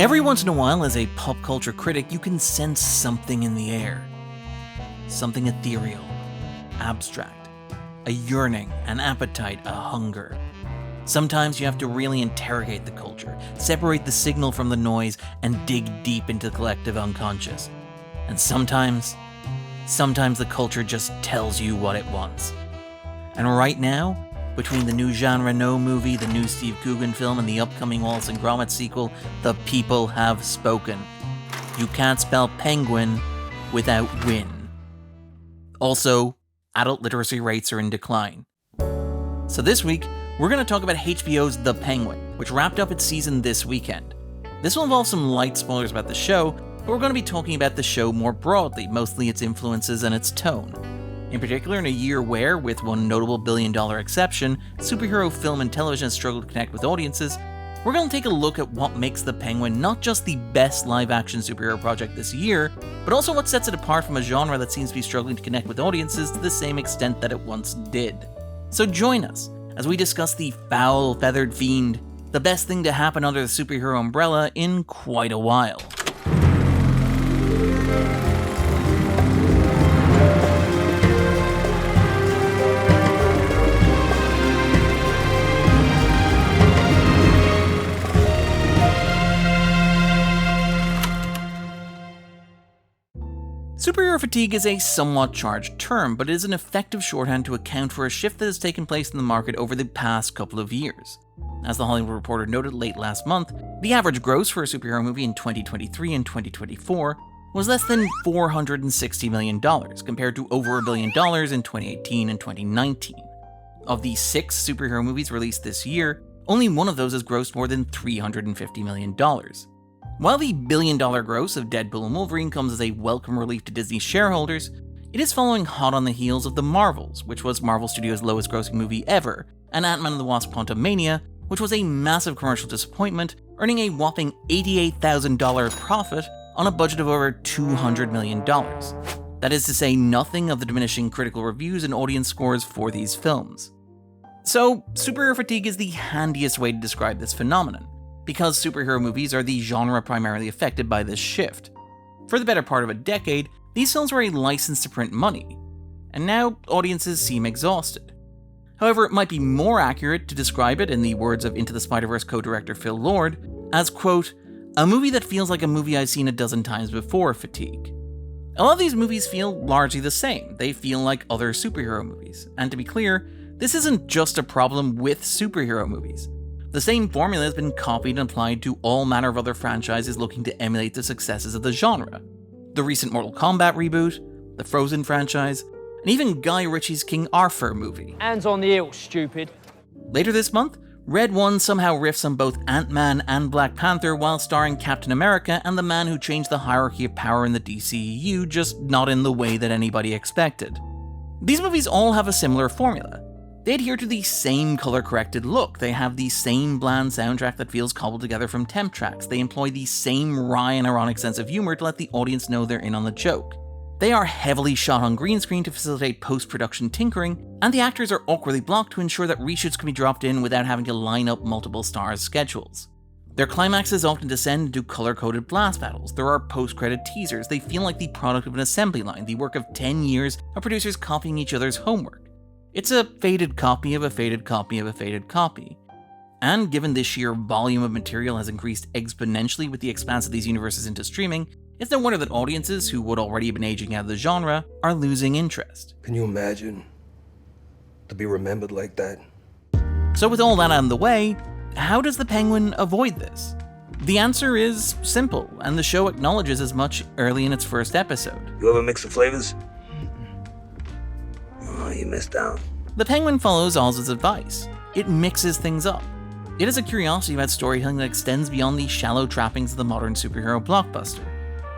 Every once in a while, as a pop culture critic, you can sense something in the air. Something ethereal, abstract, a yearning, an appetite, a hunger. Sometimes you have to really interrogate the culture, separate the signal from the noise, and dig deep into the collective unconscious. And sometimes the culture just tells you what it wants. And right now, between the new Jean Reno movie, the new Steve Coogan film, and the upcoming Wallace and Gromit sequel, the people have spoken. You can't spell penguin without win. Also, adult literacy rates are in decline. So this week, we're going to talk about HBO's The Penguin, which wrapped up its season this weekend. This will involve some light spoilers about the show, but we're going to be talking about the show more broadly, mostly its influences and its tone. In particular, in a year where, with one notable billion-dollar exception, superhero film and television has struggled to connect with audiences, we're going to take a look at what makes The Penguin not just the best live-action superhero project this year, but also what sets it apart from a genre that seems to be struggling to connect with audiences to the same extent that it once did. So join us as we discuss the foul-feathered fiend, the best thing to happen under the superhero umbrella in quite a while. Superhero fatigue is a somewhat charged term, but it is an effective shorthand to account for a shift that has taken place in the market over the past couple of years. As the Hollywood Reporter noted late last month, the average gross for a superhero movie in 2023 and 2024 was less than $460 million, compared to over $1 billion in 2018 and 2019. Of the 6 superhero movies released this year, only one of those has grossed more than $350 million. While the billion-dollar gross of Deadpool and Wolverine comes as a welcome relief to Disney shareholders, it is following hot on the heels of The Marvels, which was Marvel Studios' lowest-grossing movie ever, and Ant-Man and the Wasp: Quantumania, which was a massive commercial disappointment, earning a whopping $88,000 profit on a budget of over $200 million. That is to say nothing of the diminishing critical reviews and audience scores for these films. So, superhero fatigue is the handiest way to describe this phenomenon, because superhero movies are the genre primarily affected by this shift. For the better part of a decade, these films were a license to print money, and now audiences seem exhausted. However, it might be more accurate to describe it, in the words of Into the Spider-Verse co-director Phil Lord, as, quote, a movie that feels like a movie I've seen a dozen times before fatigue. A lot of these movies feel largely the same. They feel like other superhero movies. And to be clear, this isn't just a problem with superhero movies. The same formula has been copied and applied to all manner of other franchises looking to emulate the successes of the genre. The recent Mortal Kombat reboot, the Frozen franchise, and even Guy Ritchie's King Arthur movie. Hands on the hill, stupid. Later this month, Red One somehow riffs on both Ant-Man and Black Panther while starring Captain America and the man who changed the hierarchy of power in the DCEU, just not in the way that anybody expected. These movies all have a similar formula. They adhere to the same color-corrected look, they have the same bland soundtrack that feels cobbled together from temp tracks, they employ the same wry and ironic sense of humor to let the audience know they're in on the joke. They are heavily shot on green screen to facilitate post-production tinkering, and the actors are awkwardly blocked to ensure that reshoots can be dropped in without having to line up multiple stars' schedules. Their climaxes often descend into color-coded blast battles, there are post-credit teasers, they feel like the product of an assembly line, the work of 10 years of producers copying each other's homework. It's a faded copy of a faded copy of a faded copy. And given the sheer volume of material has increased exponentially with the expanse of these universes into streaming, it's no wonder that audiences, who would already have been aging out of the genre, are losing interest. Can you imagine to be remembered like that? So with all that out of the way, how does The Penguin avoid this? The answer is simple, and the show acknowledges as much early in its first episode. You ever mix the flavors? Oh, you missed out. The Penguin follows Oz's advice. It mixes things up. It is a curiosity about storytelling that extends beyond the shallow trappings of the modern superhero blockbuster.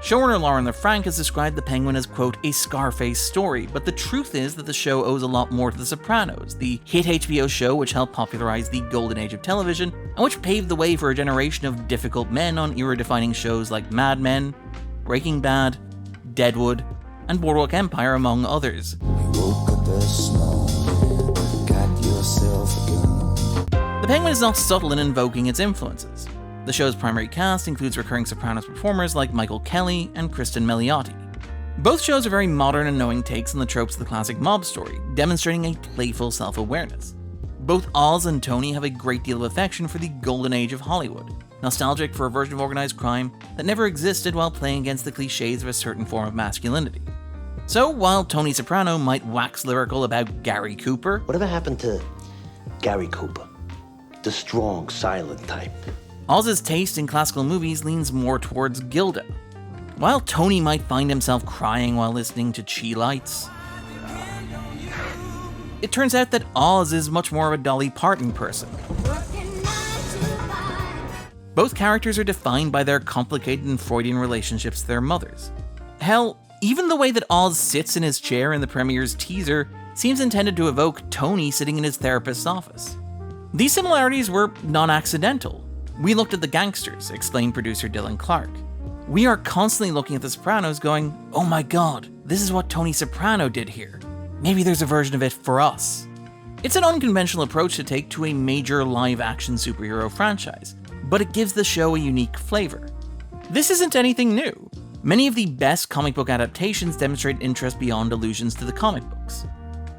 Showrunner Lauren LaFranc has described The Penguin as, quote, a Scarface story, but the truth is that the show owes a lot more to The Sopranos, the hit HBO show which helped popularize the golden age of television, and which paved the way for a generation of difficult men on era-defining shows like Mad Men, Breaking Bad, Deadwood, and Boardwalk Empire, among others. The Penguin is not subtle in invoking its influences. The The show's primary cast includes recurring Sopranos performers like Michael Kelly and Kristen Milioti. Both shows are very modern and knowing takes on the tropes of the classic mob story, demonstrating a playful self-awareness. Both Oz and Tony have a great deal of affection for the golden age of Hollywood, nostalgic for a version of organized crime that never existed while playing against the cliches of a certain form of masculinity. So, while Tony Soprano might wax lyrical about Gary Cooper, whatever happened to Gary Cooper? The strong, silent type. Oz's taste in classical movies leans more towards Gilda. While Tony might find himself crying while listening to Chi Lights, it turns out that Oz is much more of a Dolly Parton person. Both characters are defined by their complicated and Freudian relationships to their mothers. Hell, even the way that Oz sits in his chair in the premiere's teaser seems intended to evoke Tony sitting in his therapist's office. These similarities were non-accidental. We looked at the gangsters, explained producer Dylan Clark. We are constantly looking at The Sopranos going, oh my god, this is what Tony Soprano did here. Maybe there's a version of it for us. It's an unconventional approach to take to a major live-action superhero franchise, but it gives the show a unique flavor. This isn't anything new. Many of the best comic book adaptations demonstrate interest beyond allusions to the comic books.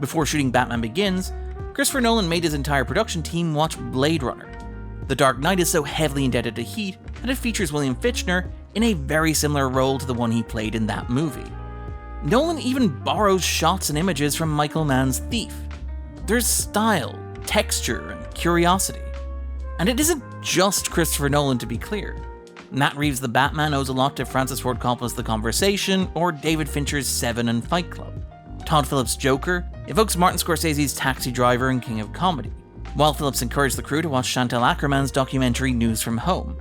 Before shooting Batman Begins, Christopher Nolan made his entire production team watch Blade Runner. The Dark Knight is so heavily indebted to Heat that it features William Fichtner in a very similar role to the one he played in that movie. Nolan even borrows shots and images from Michael Mann's Thief. There's style, texture, and curiosity. And it isn't just Christopher Nolan, to be clear. Matt Reeves' The Batman owes a lot to Francis Ford Coppola's The Conversation or David Fincher's Seven and Fight Club. Todd Phillips' Joker evokes Martin Scorsese's Taxi Driver and King of Comedy, while Phillips encouraged the crew to watch Chantal Akerman's documentary News from Home.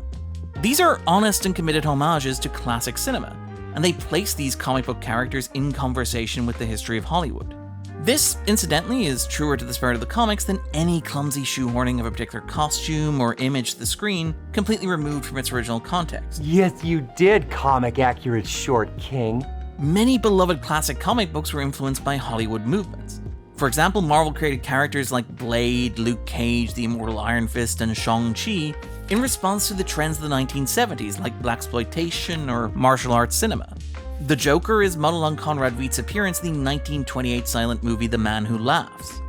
These are honest and committed homages to classic cinema, and they place these comic book characters in conversation with the history of Hollywood. This, incidentally, is truer to the spirit of the comics than any clumsy shoehorning of a particular costume or image to the screen, completely removed from its original context. Yes, you did, comic-accurate short king. Many beloved classic comic books were influenced by Hollywood movements. For example, Marvel created characters like Blade, Luke Cage, the Immortal Iron Fist, and Shang-Chi in response to the trends of the 1970s like blaxploitation or martial arts cinema. The Joker is modeled on Conrad Veitz's appearance in the 1928 silent movie The Man Who Laughs.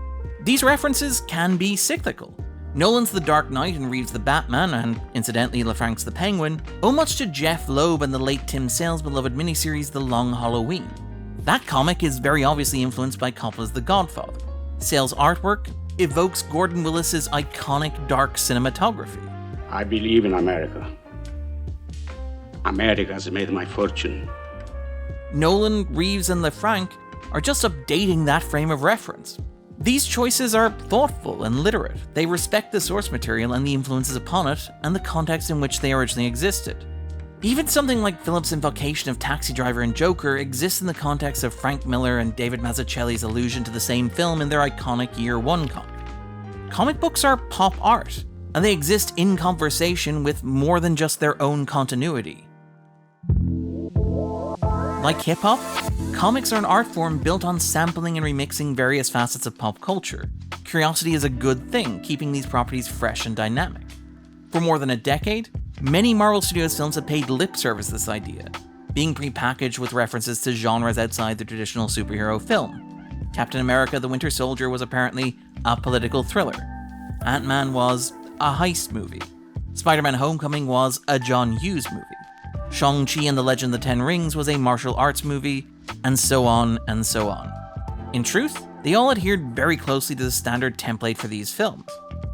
These references can be cyclical. Nolan's The Dark Knight and Reeves' The Batman, and incidentally LaFranc's The Penguin, owe much to Jeff Loeb and the late Tim Sale's beloved miniseries The Long Halloween. That comic is very obviously influenced by Coppola's The Godfather. Sale's artwork evokes Gordon Willis's iconic dark cinematography. I believe in America. America has made my fortune. Nolan, Reeves, and LaFranc are just updating that frame of reference. These choices are thoughtful and literate. They respect the source material and the influences upon it, and the context in which they originally existed. Even something like Phillips' invocation of Taxi Driver and Joker exists in the context of Frank Miller and David Mazzucchelli's allusion to the same film in their iconic Year One comic. Comic books are pop art, and they exist in conversation with more than just their own continuity. Like hip-hop, comics are an art form built on sampling and remixing various facets of pop culture. Curiosity is a good thing, keeping these properties fresh and dynamic. For more than a decade, many Marvel Studios films have paid lip service to this idea, being prepackaged with references to genres outside the traditional superhero film. Captain America: The Winter Soldier was apparently a political thriller. Ant-Man was a heist movie. Spider-Man: Homecoming was a John Hughes movie. Shang-Chi and the Legend of the Ten Rings was a martial arts movie, and so on and so on. In truth, they all adhered very closely to the standard template for these films.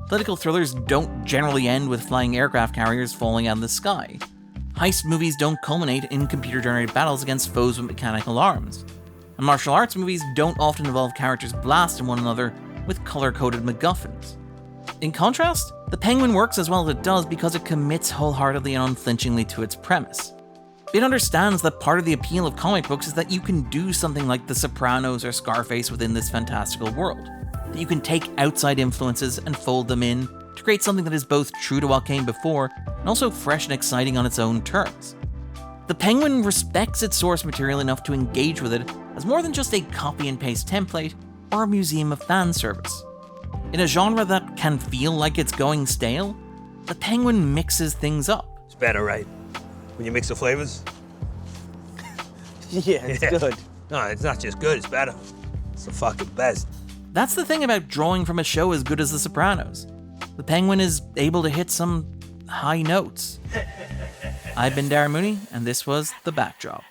Political thrillers don't generally end with flying aircraft carriers falling out of the sky. Heist movies don't culminate in computer-generated battles against foes with mechanical arms. And martial arts movies don't often involve characters blasting one another with color-coded MacGuffins. In contrast, The Penguin works as well as it does because it commits wholeheartedly and unflinchingly to its premise. It understands that part of the appeal of comic books is that you can do something like The Sopranos or Scarface within this fantastical world. That you can take outside influences and fold them in to create something that is both true to what came before and also fresh and exciting on its own terms. The Penguin respects its source material enough to engage with it as more than just a copy and paste template or a museum of fan service. In a genre that can feel like it's going stale, the Penguin mixes things up. It's better, right? When you mix the flavors? Yeah, it's good. No, it's not just good, it's better. It's the fucking best. That's the thing about drawing from a show as good as The Sopranos. The Penguin is able to hit some high notes. I've been Darren Mooney, and this was The Backdrop.